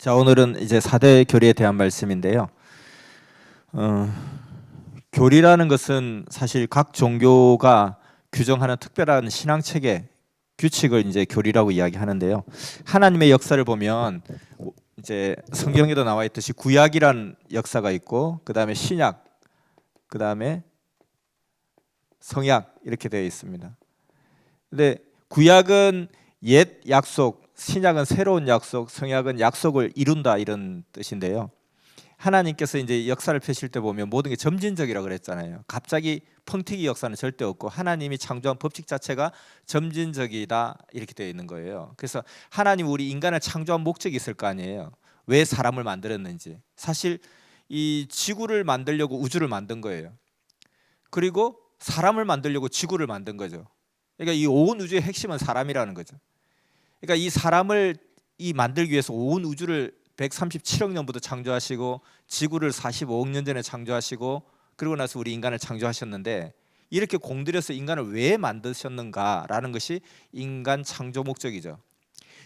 자, 오늘은 이제 4대 교리에 대한 말씀인데요. 교리라는 것은 사실 각 종교가 규정하는 특별한 신앙 체계, 규칙을 이제 교리라고 이야기하는데요. 하나님의 역사를 보면 이제 성경에도 나와 있듯이 구약이란 역사가 있고, 그다음에 신약, 그다음에 성약 이렇게 되어 있습니다. 근데 구약은 옛 약속, 신약은 새로운 약속, 성약은 약속을 이룬다 이런 뜻인데요. 하나님께서 이제 역사를 펴실 때 보면 모든 게 점진적이라고 그랬잖아요. 갑자기 펑튀기 역사는 절대 없고 하나님이 창조한 법칙 자체가 점진적이다 이렇게 되어 있는 거예요. 그래서 하나님 우리 인간을 창조한 목적이 있을 거 아니에요. 왜 사람을 만들었는지. 사실 이 지구를 만들려고 우주를 만든 거예요. 그리고 사람을 만들려고 지구를 만든 거죠. 그러니까 이 온 우주의 핵심은 사람이라는 거죠. 그러니까 이 사람을 만들기 위해서 온 우주를 137억 년부터 창조하시고 지구를 45억 년 전에 창조하시고 그러고 나서 우리 인간을 창조하셨는데, 이렇게 공들여서 인간을 왜 만드셨는가라는 것이 인간 창조 목적이죠.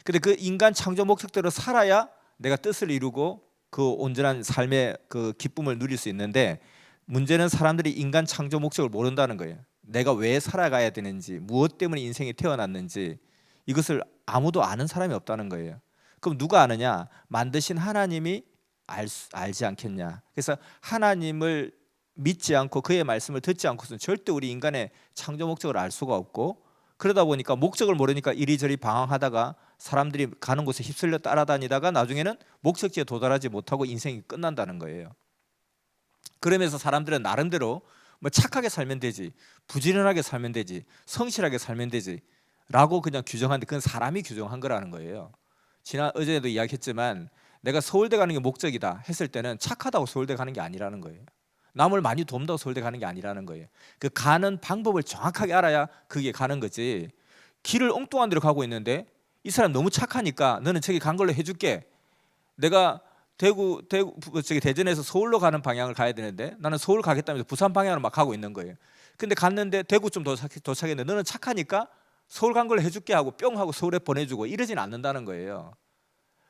근데 그 인간 창조 목적대로 살아야 내가 뜻을 이루고 그 온전한 삶의 그 기쁨을 누릴 수 있는데, 문제는 사람들이 인간 창조 목적을 모른다는 거예요. 내가 왜 살아가야 되는지, 무엇 때문에 인생이 태어났는지, 이것을 아무도 아는 사람이 없다는 거예요. 그럼 누가 아느냐? 만드신 하나님이 알지 않겠냐? 그래서 하나님을 믿지 않고 그의 말씀을 듣지 않고서는 절대 우리 인간의 창조 목적을 알 수가 없고, 그러다 보니까 목적을 모르니까 이리저리 방황하다가 사람들이 가는 곳에 휩쓸려 따라다니다가 나중에는 목적지에 도달하지 못하고 인생이 끝난다는 거예요. 그러면서 사람들은 나름대로 뭐 착하게 살면 되지, 부지런하게 살면 되지, 성실하게 살면 되지 라고 그냥 규정하는데, 그건 사람이 규정한 거라는 거예요. 어제도 이야기했지만 내가 서울대 가는 게 목적이다 했을 때는 착하다고 서울대 가는 게 아니라는 거예요. 남을 많이 돕는다고 서울대 가는 게 아니라는 거예요. 그 가는 방법을 정확하게 알아야 그게 가는 거지. 길을 엉뚱한 데로 가고 있는데 이 사람 너무 착하니까 너는 저기 간 걸로 해줄게. 내가 대전에서 서울로 가는 방향을 가야 되는데 나는 서울 가겠다면서 부산 방향으로 막 가고 있는 거예요. 근데 갔는데 대구 좀 도착했는데 너는 착하니까 서울 간 걸로 해줄게 하고 뿅 하고 서울에 보내주고 이러진 않는다는 거예요.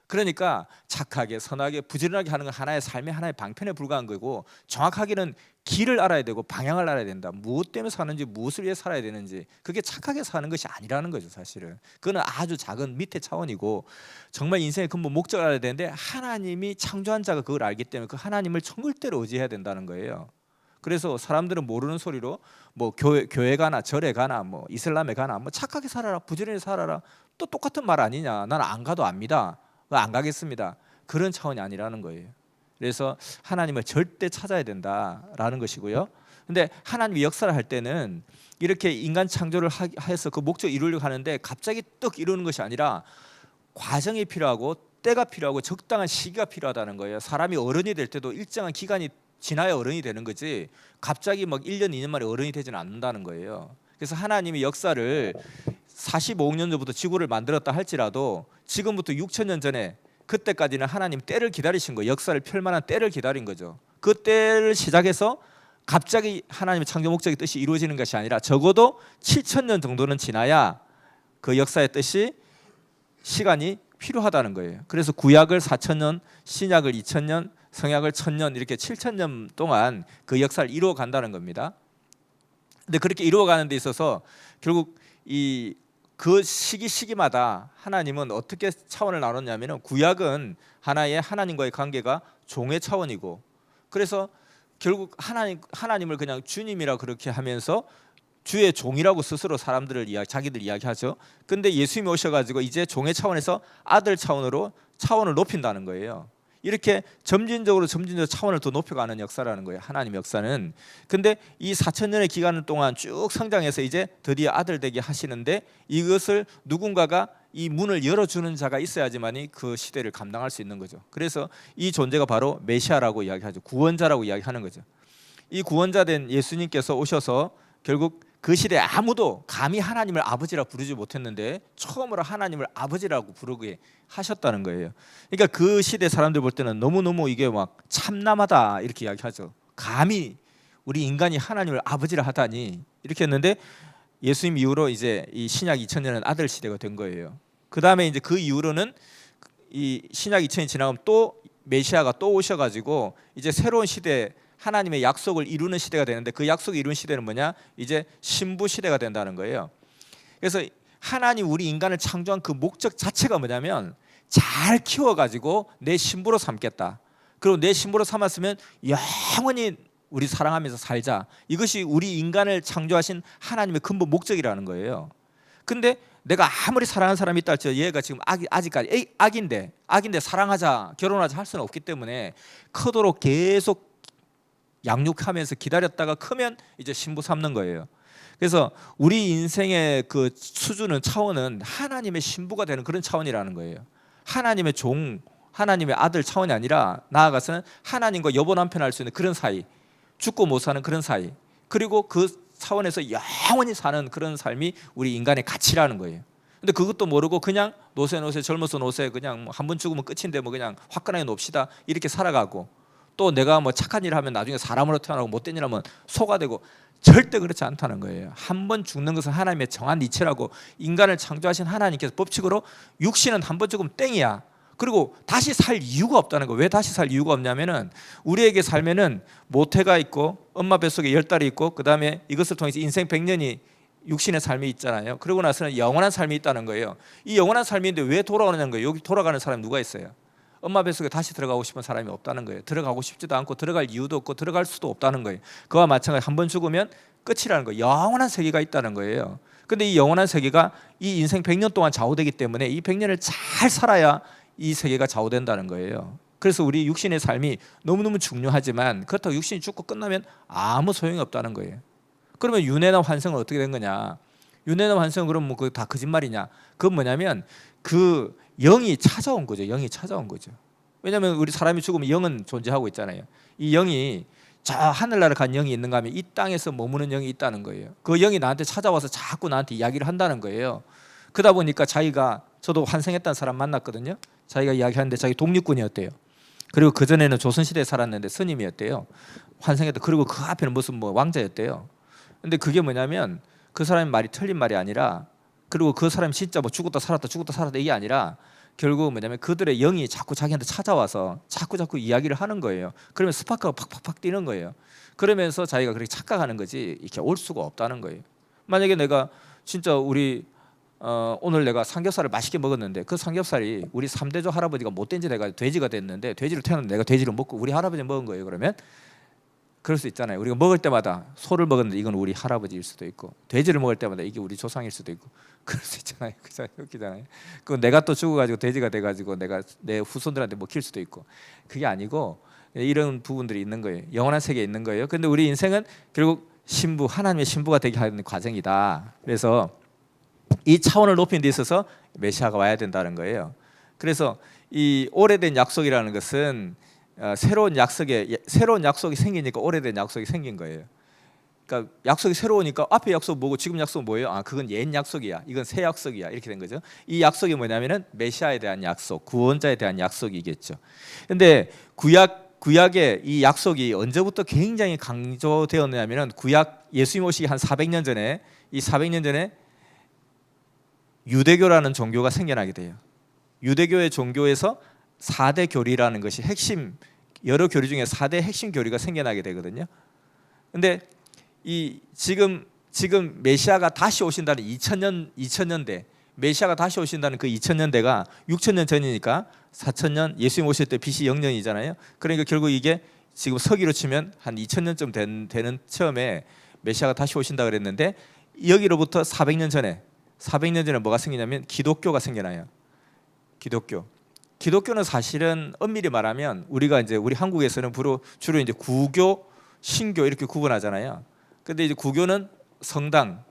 그러니까 착하게 선하게 부지런하게 하는 건 하나의 삶의 하나의 방편에 불과한 거고, 정확하게는 길을 알아야 되고 방향을 알아야 된다. 무엇 때문에 사는지, 무엇을 위해 살아야 되는지, 그게 착하게 사는 것이 아니라는 거죠. 사실은 그거는 아주 작은 밑에 차원이고, 정말 인생의 근본 목적을 알아야 되는데 하나님이 창조한 자가 그걸 알기 때문에 그 하나님을 절대로 의지해야 된다는 거예요. 그래서 사람들은 모르는 소리로 뭐 교회 가나 절에 가나 뭐 이슬람에 가나 뭐 착하게 살아라, 부지런히 살아라, 또 똑같은 말 아니냐, 나는 안 가도 압니다, 안 가겠습니다, 그런 차원이 아니라는 거예요. 그래서 하나님을 절대 찾아야 된다라는 것이고요. 근데 하나님이 역사를 할 때는 이렇게 인간 창조를 해서 그 목적을 이루려고 하는데 갑자기 떡 이루는 것이 아니라 과정이 필요하고 때가 필요하고 적당한 시기가 필요하다는 거예요. 사람이 어른이 될 때도 일정한 기간이 지나야 어른이 되는 거지 갑자기 막 1년 2년 만에 어른이 되지는 않는다는 거예요. 그래서 하나님이 역사를 45억 년 전부터 지구를 만들었다 할지라도 지금부터 6,000년 전에 그때까지는 하나님 때를 기다리신 거예요. 역사를 펼 만한 때를 기다린 거죠. 그 때를 시작해서 갑자기 하나님의 창조 목적의 뜻이 이루어지는 것이 아니라 적어도 7,000년 정도는 지나야 그 역사의 뜻이 시간이 필요하다는 거예요. 그래서 구약을 4,000년, 신약을 2,000년, 성약을 1,000년, 이렇게 7,000년 동안 그 역사를 이루어 간다는 겁니다. 근데 그렇게 이루어 가는 데 있어서 결국 그 시기마다 하나님은 어떻게 차원을 나눴냐면은, 구약은 하나의 하나님과의 관계가 종의 차원이고, 그래서 결국 하나님을 그냥 주님이라 그렇게 하면서 주의 종이라고 스스로 자기들 이야기하죠. 근데 예수님이 오셔가지고 이제 종의 차원에서 아들 차원으로 차원을 높인다는 거예요. 이렇게 점진적으로 차원을 더 높여가는 역사라는 거예요, 하나님 역사는. 근데 이 4,000년의 기간 동안 쭉 성장해서 이제 드디어 아들 되게 하시는데, 이것을 누군가가 이 문을 열어주는 자가 있어야지만이 그 시대를 감당할 수 있는 거죠. 그래서 이 존재가 바로 메시아라고 이야기하죠. 구원자라고 이야기하는 거죠. 이 구원자 된 예수님께서 오셔서 결국 그 시대에 아무도 감히 하나님을 아버지라 부르지 못했는데 처음으로 하나님을 아버지라고 부르게 하셨다는 거예요. 그러니까 그 시대 사람들 볼 때는 너무너무 이게 막 참남하다 이렇게 이야기하죠. 감히 우리 인간이 하나님을 아버지라 하다니 이렇게 했는데, 예수님 이후로 이제 이 신약 2000년은 아들 시대가 된 거예요. 그 다음에 이제 그 이후로는 이 신약 2000이 지나면 또 메시아가 또 오셔가지고 이제 새로운 시대, 하나님의 약속을 이루는 시대가 되는데, 그 약속을 이루는 시대는 뭐냐? 이제 신부 시대가 된다는 거예요. 그래서 하나님 우리 인간을 창조한 그 목적 자체가 뭐냐면 잘 키워가지고 내 신부로 삼겠다. 그리고 내 신부로 삼았으면 영원히 우리 사랑하면서 살자. 이것이 우리 인간을 창조하신 하나님의 근본 목적이라는 거예요. 근데 내가 아무리 사랑하는 사람이 있다 할지라도 얘가 지금 아직까지 악인데 사랑하자, 결혼하자 할 수는 없기 때문에 크도록 계속 양육하면서 기다렸다가 크면 이제 신부 삼는 거예요. 그래서 우리 인생의 그 수준은, 차원은 하나님의 신부가 되는 그런 차원이라는 거예요. 하나님의 종, 하나님의 아들 차원이 아니라 나아가서는 하나님과 여보 남편 할 수 있는 그런 사이, 죽고 못 사는 그런 사이, 그리고 그 차원에서 영원히 사는 그런 삶이 우리 인간의 가치라는 거예요. 근데 그것도 모르고 그냥 노세 젊어서 노세, 그냥 뭐 한 번 죽으면 끝인데 뭐 그냥 화끈하게 놉시다 이렇게 살아가고, 또 내가 뭐 착한 일을 하면 나중에 사람으로 태어나고 못된 일 하면 소가 되고, 절대 그렇지 않다는 거예요. 한 번 죽는 것은 하나님의 정한 이치라고, 인간을 창조하신 하나님께서 법칙으로 육신은 한 번 죽으면 땡이야. 그리고 다시 살 이유가 없다는 거예요. 왜 다시 살 이유가 없냐면은 우리에게 살면은 모태가 있고 엄마 뱃속에 10달이 있고, 그 다음에 이것을 통해서 인생 100년이 육신의 삶이 있잖아요. 그러고 나서는 영원한 삶이 있다는 거예요. 이 영원한 삶인데 왜 돌아오느냐는 거예요. 여기 돌아가는 사람이 누가 있어요? 엄마 뱃속에 다시 들어가고 싶은 사람이 없다는 거예요. 들어가고 싶지도 않고 들어갈 이유도 없고 들어갈 수도 없다는 거예요. 그와 마찬가지 한 번 죽으면 끝이라는 거예요. 영원한 세계가 있다는 거예요. 근데 이 영원한 세계가 이 인생 100년 동안 좌우되기 때문에 이 100년을 잘 살아야 이 세계가 좌우된다는 거예요. 그래서 우리 육신의 삶이 너무너무 중요하지만, 그렇다고 육신이 죽고 끝나면 아무 소용이 없다는 거예요. 그러면 윤회나 환생은 어떻게 된 거냐? 윤회나 환생은 그럼 뭐 그거 다 거짓말이냐? 그건 뭐냐면 그 영이 찾아온 거죠. 영이 찾아온 거죠. 왜냐하면 우리 사람이 죽으면 영은 존재하고 있잖아요. 이 영이 저 하늘나라 간 영이 있는가 하면 이 땅에서 머무는 영이 있다는 거예요. 그 영이 나한테 찾아와서 자꾸 나한테 이야기를 한다는 거예요. 그러다 보니까 자기가, 저도 환생했다는 사람 만났거든요. 자기가 이야기하는데 자기 독립군이었대요. 그리고 그전에는 조선시대에 살았는데 스님이었대요. 환생했다. 그리고 그 앞에는 무슨 뭐 왕자였대요. 근데 그게 뭐냐면 그 사람의 말이 틀린 말이 아니라, 그리고 그 사람이 진짜 뭐 죽었다 살았다 이게 아니라, 결국 뭐냐면 그들의 영이 자꾸 자기한테 찾아와서 자꾸 이야기를 하는 거예요. 그러면 스파크가 팍팍팍 뛰는 거예요. 그러면서 자기가 그렇게 착각하는 거지 이렇게 올 수가 없다는 거예요. 만약에 내가 진짜 오늘 내가 삼겹살을 맛있게 먹었는데 그 삼겹살이 우리 3대조 할아버지가 못된 지 내가 돼지가 됐는데, 돼지를 태어났는데 내가 돼지를 먹고 우리 할아버지 먹은 거예요. 그러면 그럴 수 있잖아요. 우리가 먹을 때마다 소를 먹었는데 이건 우리 할아버지일 수도 있고, 돼지를 먹을 때마다 이게 우리 조상일 수도 있고, 그럴 수 있잖아요. 그죠? 웃기잖아요. 그 내가 또 죽어가지고 돼지가 돼가지고 내가 내 후손들한테 먹힐 수도 있고, 그게 아니고 이런 부분들이 있는 거예요. 영원한 세계에 있는 거예요. 근데 우리 인생은 결국 신부, 하나님의 신부가 되게 하는 과정이다. 그래서 이 차원을 높이는 데 있어서 메시아가 와야 된다는 거예요. 그래서 이 오래된 약속이라는 것은 새로운 약속이 생기니까 오래된 약속이 생긴 거예요. 그러니까 약속이 새로우니까 앞에 약속 뭐고 지금 약속 뭐예요? 아, 그건 옛 약속이야. 이건 새 약속이야. 이렇게 된 거죠. 이 약속이 뭐냐면은 메시아에 대한 약속, 구원자에 대한 약속이겠죠. 근데 구약의 이 약속이 언제부터 굉장히 강조되었냐면은 구약 예수님 오시기 한 400년 전에, 이 400년 전에 유대교라는 종교가 생겨나게 돼요. 유대교의 종교에서 4대 교리라는 것이 핵심, 여러 교리 중에 4대 핵심 교리가 생겨나게 되거든요. 근데 이 지금 메시아가 다시 오신다는 2000년대, 메시아가 다시 오신다는 그 2000년대가 6000년 전이니까 4000년, 예수님 오실 때 BC 0년이잖아요. 그러니까 결국 이게 지금 서기로 치면 한 2000년쯤 되는 처음에 메시아가 다시 오신다 그랬는데, 여기로부터 400년 전에 뭐가 생기냐면 기독교가 생겨나요. 기독교는 사실은 엄밀히 말하면 우리가 이제 우리 한국에서는 주로 이제 구교, 신교 이렇게 구분하잖아요. 근데 이제 구교는 성당,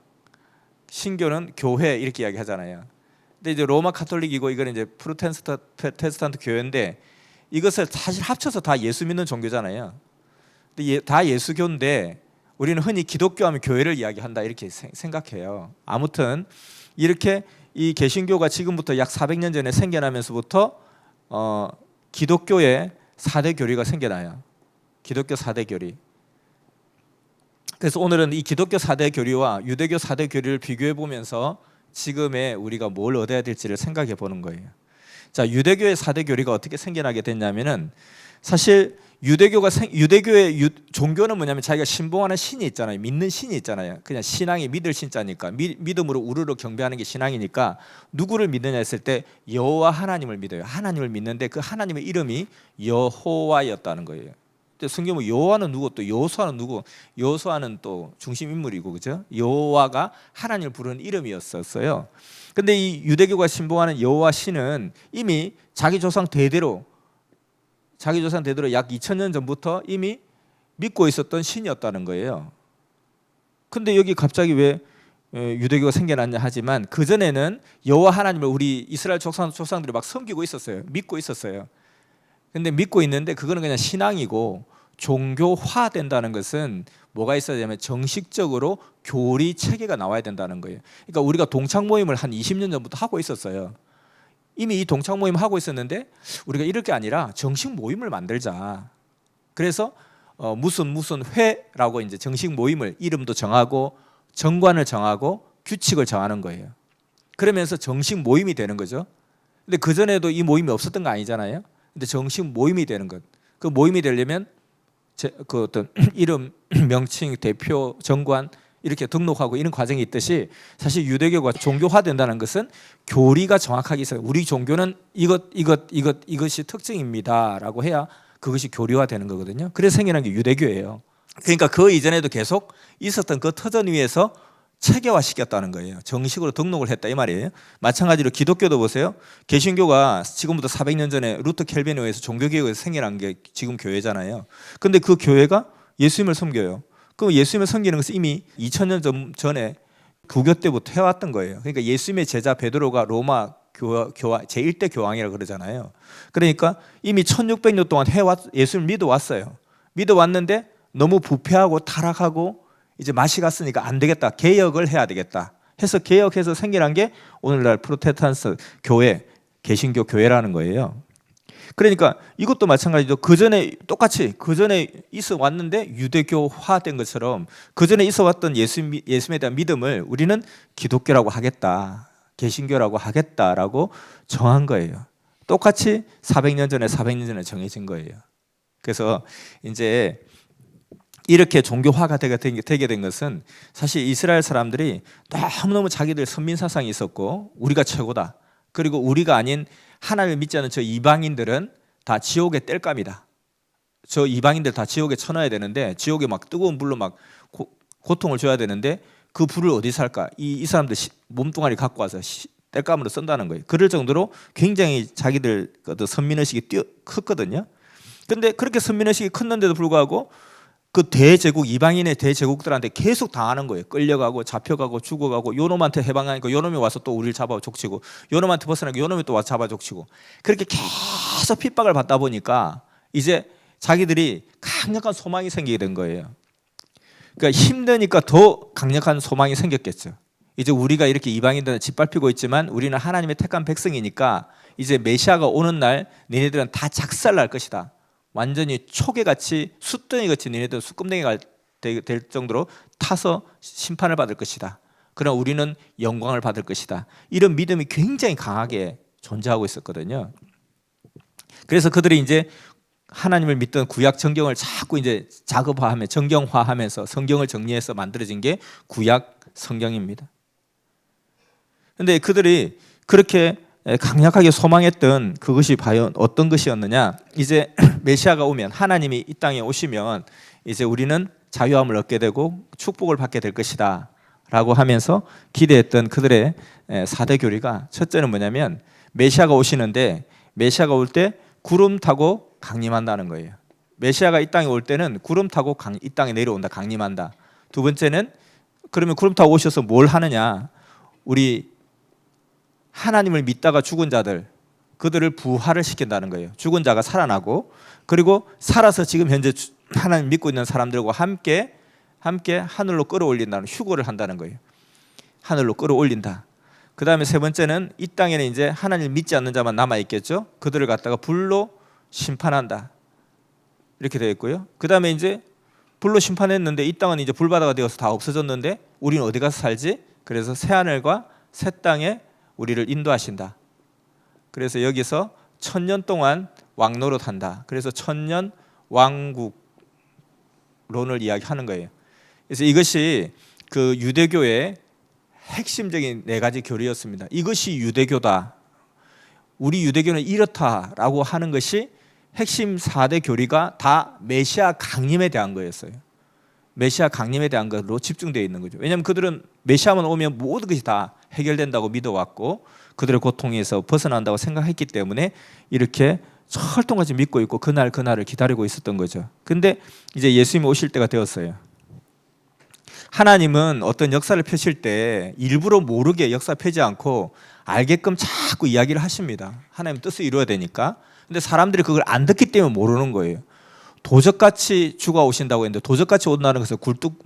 신교는 교회 이렇게 이야기하잖아요. 근데 이제 로마 카톨릭이고 이거는 이제 프로테스탄트 교회인데, 이것을 사실 합쳐서 다 예수 믿는 종교잖아요. 근데 다 예수교인데 우리는 흔히 기독교하면 교회를 이야기한다 이렇게 생각해요. 아무튼 이렇게 이 개신교가 지금부터 약 400년 전에 생겨나면서부터 기독교의 4대 교리가 생겨나요. 기독교 4대 교리. 그래서 오늘은 이 기독교 4대 교리와 유대교 4대 교리를 비교해 보면서 지금의 우리가 뭘 얻어야 될지를 생각해 보는 거예요. 자, 유대교의 4대 교리가 어떻게 생겨나게 됐냐면은 사실 유대교의 종교는 뭐냐면 자기가 신봉하는 신이 있잖아요. 믿는 신이 있잖아요. 그냥 신앙이 믿을 신자니까 믿음으로 우르르 경배하는 게 신앙이니까 누구를 믿느냐 했을 때 여호와 하나님을 믿어요. 하나님을 믿는데 그 하나님의 이름이 여호와였다는 거예요. 성경은 여호와는 누구 또 여호수아는 누구? 여호수아는 또 중심 인물이고 그죠? 여호와가 하나님을 부르는 이름이었었어요. 근데 이 유대교가 신봉하는 여호와 신은 이미 자기 조상 대대로 약 2000년 전부터 이미 믿고 있었던 신이었다는 거예요. 근데 여기 갑자기 왜 유대교가 생겨났냐 하지만 그전에는 여호와 하나님을 우리 이스라엘 조상들이 막 섬기고 있었어요. 믿고 있었어요. 근데 믿고 있는데 그거는 그냥 신앙이고, 종교화된다는 것은 뭐가 있어야 되냐면 정식적으로 교리 체계가 나와야 된다는 거예요. 그러니까 우리가 동창 모임을 한 20년 전부터 하고 있었어요. 이미 이 동창 모임 하고 있었는데 우리가 이럴 게 아니라 정식 모임을 만들자. 그래서 무슨 회라고 이제 정식 모임을 이름도 정하고 정관을 정하고 규칙을 정하는 거예요. 그러면서 정식 모임이 되는 거죠. 근데 그 전에도 이 모임이 없었던 거 아니잖아요. 근데 정식 모임이 되는 것. 그 모임이 되려면 그 어떤 이름, 명칭, 대표, 정관 이렇게 등록하고 이런 과정이 있듯이 사실 유대교가 종교화된다는 것은 교리가 정확하게 있어요. 우리 종교는 이것이 특징입니다라고 해야 그것이 교리화되는 거거든요. 그래서 생겨난 게 유대교예요. 그러니까 그 이전에도 계속 있었던 그 터전 위에서 체계화시켰다는 거예요. 정식으로 등록을 했다 이 말이에요. 마찬가지로 기독교도 보세요. 개신교가 지금부터 400년 전에 루터 켈빈에 의해서 종교개혁에서 생겨난 게 지금 교회잖아요. 근데 그 교회가 예수님을 섬겨요. 그럼 예수님을 섬기는 것은 이미 2000년 전에 구교 때부터 해왔던 거예요. 그러니까 예수님의 제자 베드로가 로마 제1대 교황이라고 그러잖아요. 그러니까 이미 1600년 동안 예수님을 믿어왔어요. 믿어왔는데 너무 부패하고 타락하고 이제 맛이 갔으니까 안 되겠다. 개혁을 해야 되겠다. 해서 개혁해서 생겨난 게 오늘날 프로테스탄트 교회, 개신교 교회라는 거예요. 그러니까 이것도 마찬가지죠. 똑같이 그전에 있어 왔는데 유대교화된 것처럼 그전에 있어 왔던 예수님에 대한 믿음을 우리는 기독교라고 하겠다. 개신교라고 하겠다라고 정한 거예요. 똑같이 400년 전에 정해진 거예요. 그래서 이제 이렇게 종교화가 되게 된 것은 사실 이스라엘 사람들이 너무너무 자기들 선민 사상이 있었고 우리가 최고다. 그리고 우리가 아닌 하나님을 믿지 않는 저 이방인들은 다 지옥의 땔감이다. 저 이방인들 다 지옥에 쳐넣어야 되는데 지옥에 막 뜨거운 불로 막 고통을 줘야 되는데 그 불을 어디서 할까? 이 사람들 몸뚱아리 갖고 와서 땔감으로 쓴다는 거예요. 그럴 정도로 굉장히 자기들 선민의식이 컸거든요. 근데 그렇게 선민의식이 컸는데도 불구하고 그 이방인의 대제국들한테 계속 당하는 거예요. 끌려가고 잡혀가고 죽어가고 요놈한테 해방하니까 요놈이 와서 또 우리를 잡아 족치고 요놈한테 벗어나니까 요놈이 또 와서 잡아 족치고 그렇게 계속 핍박을 받다 보니까 이제 자기들이 강력한 소망이 생기게 된 거예요. 그러니까 힘드니까 더 강력한 소망이 생겼겠죠. 이제 우리가 이렇게 이방인들은 짓밟히고 있지만 우리는 하나님의 택한 백성이니까 이제 메시아가 오는 날 너네들은 다 작살날 것이다. 완전히 초계같이 숫덩이같이 너네들은 수금댕이가 될 정도로 타서 심판을 받을 것이다. 그러나 우리는 영광을 받을 것이다. 이런 믿음이 굉장히 강하게 존재하고 있었거든요. 그래서 그들이 이제 하나님을 믿던 구약 성경을 자꾸 이제 정경화하면서 성경을 정리해서 만들어진 게 구약 성경입니다. 그런데 그들이 그렇게 강력하게 소망했던 그것이 과연 어떤 것이었느냐? 이제 메시아가 오면 하나님이 이 땅에 오시면 이제 우리는 자유함을 얻게 되고 축복을 받게 될 것이다 라고 하면서 기대했던 그들의 4대 교리가 첫째는 뭐냐면 메시아가 오시는데 메시아가 올 때 구름 타고 강림한다는 거예요. 메시아가 이 땅에 올 때는 구름 타고 이 땅에 내려온다, 강림한다. 두 번째는 그러면 구름 타고 오셔서 뭘 하느냐? 우리 하나님을 믿다가 죽은 자들 그들을 부활을 시킨다는 거예요. 죽은 자가 살아나고 그리고 살아서 지금 현재 하나님 믿고 있는 사람들과 함께 하늘로 끌어올린다는 휴거를 한다는 거예요. 하늘로 끌어올린다. 그 다음에 세 번째는 이 땅에는 이제 하나님을 믿지 않는 자만 남아 있겠죠. 그들을 갖다가 불로 심판한다. 이렇게 되어 있고요. 그 다음에 이제 불로 심판했는데 이 땅은 이제 불바다가 되어서 다 없어졌는데 우리는 어디 가서 살지? 그래서 새 하늘과 새 땅에 우리를 인도하신다. 그래서 여기서 1000년 동안 왕노릇한다. 그래서 1000년 왕국론을 이야기하는 거예요. 그래서 이것이 그 유대교의 핵심적인 4가지 교리였습니다. 이것이 유대교다. 우리 유대교는 이렇다라고 하는 것이 핵심 4대 교리가 다 메시아 강림에 대한 거였어요. 메시아 강림에 대한 것으로 집중되어 있는 거죠. 왜냐하면 그들은 메시아만 오면 모든 것이 다 해결된다고 믿어왔고 그들의 고통에서 벗어난다고 생각했기 때문에 이렇게 철통같이 믿고 있고 그날을 기다리고 있었던 거죠. 근데 이제 예수님이 오실 때가 되었어요. 하나님은 어떤 역사를 펴실 때 일부러 모르게 역사 펴지 않고 알게끔 자꾸 이야기를 하십니다. 하나님 뜻을 이루어야 되니까. 근데 사람들이 그걸 안 듣기 때문에 모르는 거예요. 도적같이 주가 오신다고 했는데 도적같이 온다는 것은 굴뚝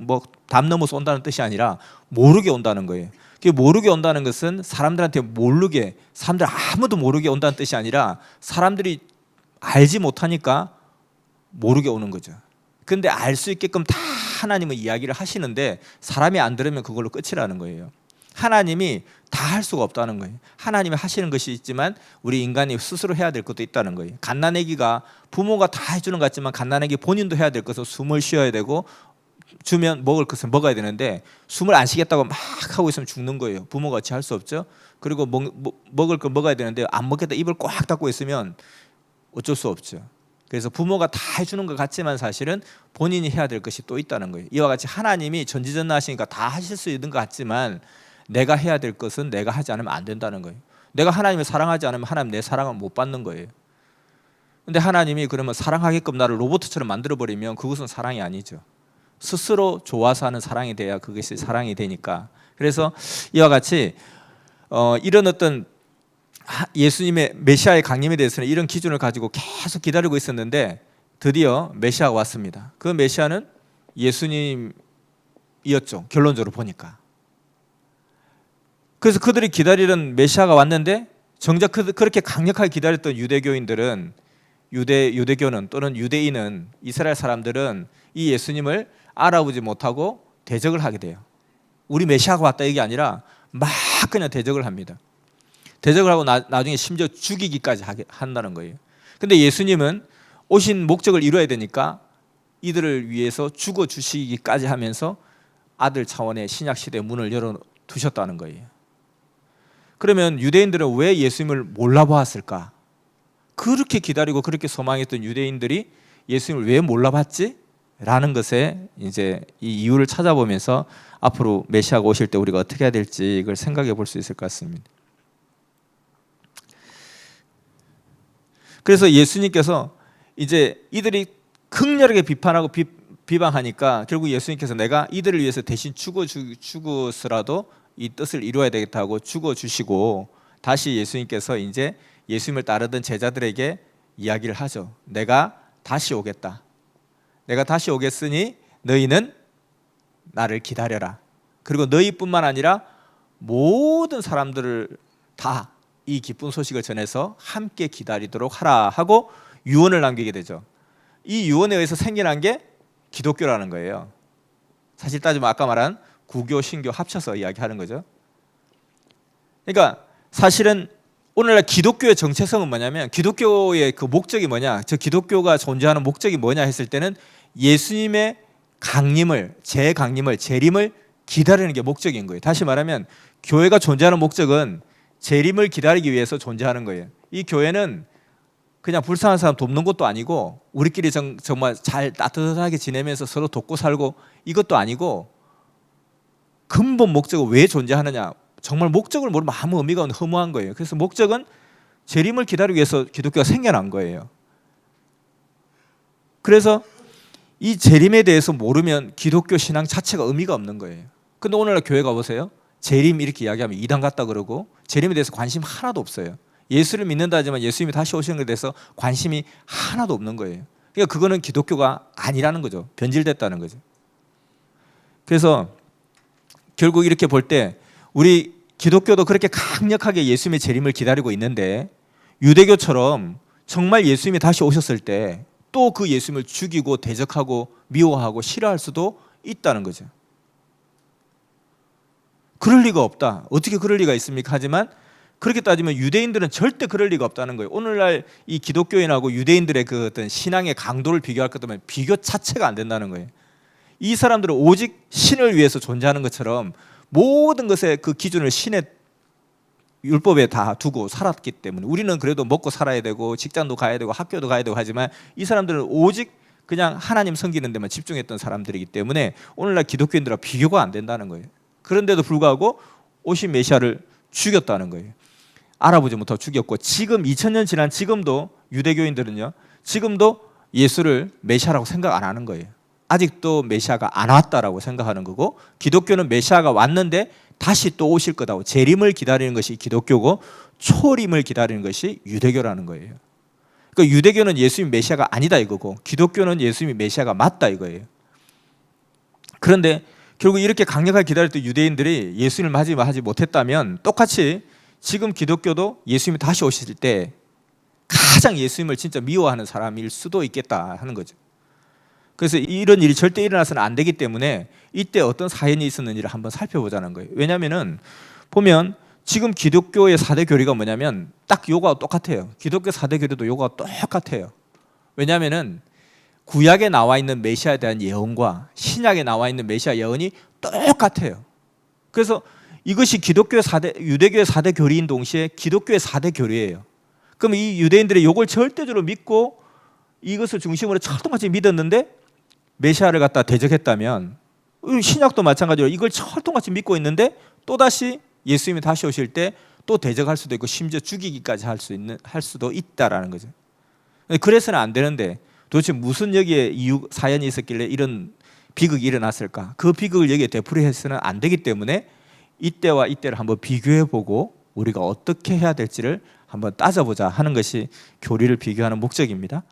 담 넘어서 온다는 뜻이 아니라 모르게 온다는 거예요. 모르게 온다는 것은 사람들한테 모르게, 사람들 아무도 모르게 온다는 뜻이 아니라 사람들이 알지 못하니까 모르게 오는 거죠. 근데 알 수 있게끔 다 하나님은 이야기를 하시는데 사람이 안 들으면 그걸로 끝이라는 거예요. 하나님이 다 할 수가 없다는 거예요. 하나님이 하시는 것이 있지만 우리 인간이 스스로 해야 될 것도 있다는 거예요. 갓난아기가 부모가 다 해주는 것 같지만 갓난아기 본인도 해야 될 것은 숨을 쉬어야 되고 주면 먹을 것을 먹어야 되는데 숨을 안 쉬겠다고 막 하고 있으면 죽는 거예요. 부모가 어찌 할 수 없죠. 그리고 먹을 걸 먹어야 되는데 안 먹겠다 입을 꽉 닫고 있으면 어쩔 수 없죠. 그래서 부모가 다 해주는 것 같지만 사실은 본인이 해야 될 것이 또 있다는 거예요. 이와 같이 하나님이 전지전능하시니까 다 하실 수 있는 것 같지만 내가 해야 될 것은 내가 하지 않으면 안 된다는 거예요. 내가 하나님을 사랑하지 않으면 하나님 내 사랑을 못 받는 거예요. 근데 하나님이 그러면 사랑하게끔 나를 로봇처럼 만들어버리면 그것은 사랑이 아니죠. 스스로 좋아서 하는 사랑이 돼야 그것이 사랑이 되니까. 그래서 이와 같이 이런 어떤 예수님의 메시아의 강림에 대해서는 이런 기준을 가지고 계속 기다리고 있었는데 드디어 메시아가 왔습니다. 그 메시아는 예수님이었죠. 결론적으로 보니까. 그래서 그들이 기다리던 메시아가 왔는데 정작 그렇게 강력하게 기다렸던 유대교인들은 유대교는 또는 유대인은 이스라엘 사람들은 이 예수님을 알아보지 못하고 대적을 하게 돼요. 우리 메시아가 왔다 이게 아니라 막 그냥 대적을 합니다. 대적을 하고 나중에 심지어 죽이기까지 한다는 거예요. 근데 예수님은 오신 목적을 이루어야 되니까 이들을 위해서 죽어주시기까지 하면서 아들 차원의 신약시대의 문을 열어두셨다는 거예요. 그러면 유대인들은 왜 예수님을 몰라보았을까? 그렇게 기다리고 그렇게 소망했던 유대인들이 예수님을 왜 몰라봤지? 라는 것에 이제 이 이유를 찾아보면서 앞으로 메시아가 오실 때 우리가 어떻게 해야 될지 이걸 생각해 볼 수 있을 것 같습니다. 그래서 예수님께서 이제 이들이 극렬하게 비판하고 비방하니까 결국 예수님께서 내가 이들을 위해서 대신 죽어서라도 이 뜻을 이루어야 되겠다고 죽어주시고 다시 예수님께서 이제 예수님을 따르던 제자들에게 이야기를 하죠. 내가 다시 오겠다. 내가 다시 오겠으니 너희는 나를 기다려라. 그리고 너희뿐만 아니라 모든 사람들을 다 이 기쁜 소식을 전해서 함께 기다리도록 하라 하고 유언을 남기게 되죠. 이 유언에 의해서 생겨난 게 기독교라는 거예요. 사실 따지면 아까 말한 구교, 신교 합쳐서 이야기하는 거죠. 그러니까 사실은 오늘날 기독교의 정체성은 뭐냐면 기독교의 그 목적이 뭐냐, 저 기독교가 존재하는 목적이 뭐냐 했을 때는 예수님의 강림을, 재강림을, 재림을 기다리는 게 목적인 거예요. 다시 말하면 교회가 존재하는 목적은 재림을 기다리기 위해서 존재하는 거예요. 이 교회는 그냥 불쌍한 사람 돕는 것도 아니고 우리끼리 정말 잘 따뜻하게 지내면서 서로 돕고 살고 이것도 아니고 근본 목적은 왜 존재하느냐, 정말 목적을 모르면 아무 의미가 없는 허무한 거예요. 그래서 목적은 재림을 기다리기 위해서 기독교가 생겨난 거예요. 그래서 이 재림에 대해서 모르면 기독교 신앙 자체가 의미가 없는 거예요. 근데 오늘날 교회가 보세요. 재림 이렇게 이야기하면 이단 같다 그러고 재림에 대해서 관심 하나도 없어요. 예수를 믿는다 하지만 예수님이 다시 오시는 것에 대해서 관심이 하나도 없는 거예요. 그러니까 그거는 기독교가 아니라는 거죠. 변질됐다는 거죠. 그래서 결국 이렇게 볼 때 우리 기독교도 그렇게 강력하게 예수님의 재림을 기다리고 있는데 유대교처럼 정말 예수님이 다시 오셨을 때 또 그 예수님을 죽이고 대적하고 미워하고 싫어할 수도 있다는 거죠. 그럴 리가 없다. 어떻게 그럴 리가 있습니까? 하지만 그렇게 따지면 유대인들은 절대 그럴 리가 없다는 거예요. 오늘날 이 기독교인하고 유대인들의 그 어떤 신앙의 강도를 비교할 것 같으면 비교 자체가 안 된다는 거예요. 이 사람들은 오직 신을 위해서 존재하는 것처럼 모든 것의 그 기준을 신의 율법에 다 두고 살았기 때문에 우리는 그래도 먹고 살아야 되고 직장도 가야 되고 학교도 가야 되고 하지만 이 사람들은 오직 그냥 하나님 섬기는 데만 집중했던 사람들이기 때문에 오늘날 기독교인들과 비교가 안 된다는 거예요. 그런데도 불구하고 오신 메시아를 죽였다는 거예요. 알아보지 못하고 죽였고, 지금 2000년 지난 지금도 유대교인들은요, 지금도 예수를 메시아라고 생각 안 하는 거예요. 아직도 메시아가 안 왔다라고 생각하는 거고, 기독교는 메시아가 왔는데 다시 또 오실 거다고 재림을 기다리는 것이 기독교고, 초림을 기다리는 것이 유대교라는 거예요. 그러니까 유대교는 예수님 메시아가 아니다 이거고, 기독교는 예수님이 메시아가 맞다 이거예요. 그런데 결국 이렇게 강력하게 기다렸던 유대인들이 예수님을 맞이하지 못했다면, 똑같이 지금 기독교도 예수님이 다시 오실 때 가장 예수님을 진짜 미워하는 사람일 수도 있겠다 하는 거죠. 그래서 이런 일이 절대 일어나서는 안 되기 때문에 이때 어떤 사연이 있었는지를 한번 살펴보자는 거예요. 왜냐하면 보면 지금 기독교의 4대 교리가 뭐냐면 딱 요거와 똑같아요. 기독교 4대 교리도 요거와 똑같아요. 왜냐하면 구약에 나와 있는 메시아에 대한 예언과 신약에 나와 있는 메시아 예언이 똑같아요. 그래서 이것이 기독교의 4대, 유대교의 4대 교리인 동시에 기독교의 4대 교리예요. 그럼 이 유대인들이 이걸 절대적으로 믿고 이것을 중심으로 철통같이 믿었는데 메시아를 갖다 대적했다면, 신약도 마찬가지로 이걸 철통같이 믿고 있는데 또다시 예수님이 다시 오실 때 또 대적할 수도 있고 심지어 죽이기까지 할 수도 있다라는 거죠. 그래서는 안 되는데 도대체 무슨 여기에 사연이 있었길래 이런 비극이 일어났을까? 그 비극을 여기에 되풀이해서는 안 되기 때문에 이때와 이때를 한번 비교해보고 우리가 어떻게 해야 될지를 한번 따져보자 하는 것이 교리를 비교하는 목적입니다.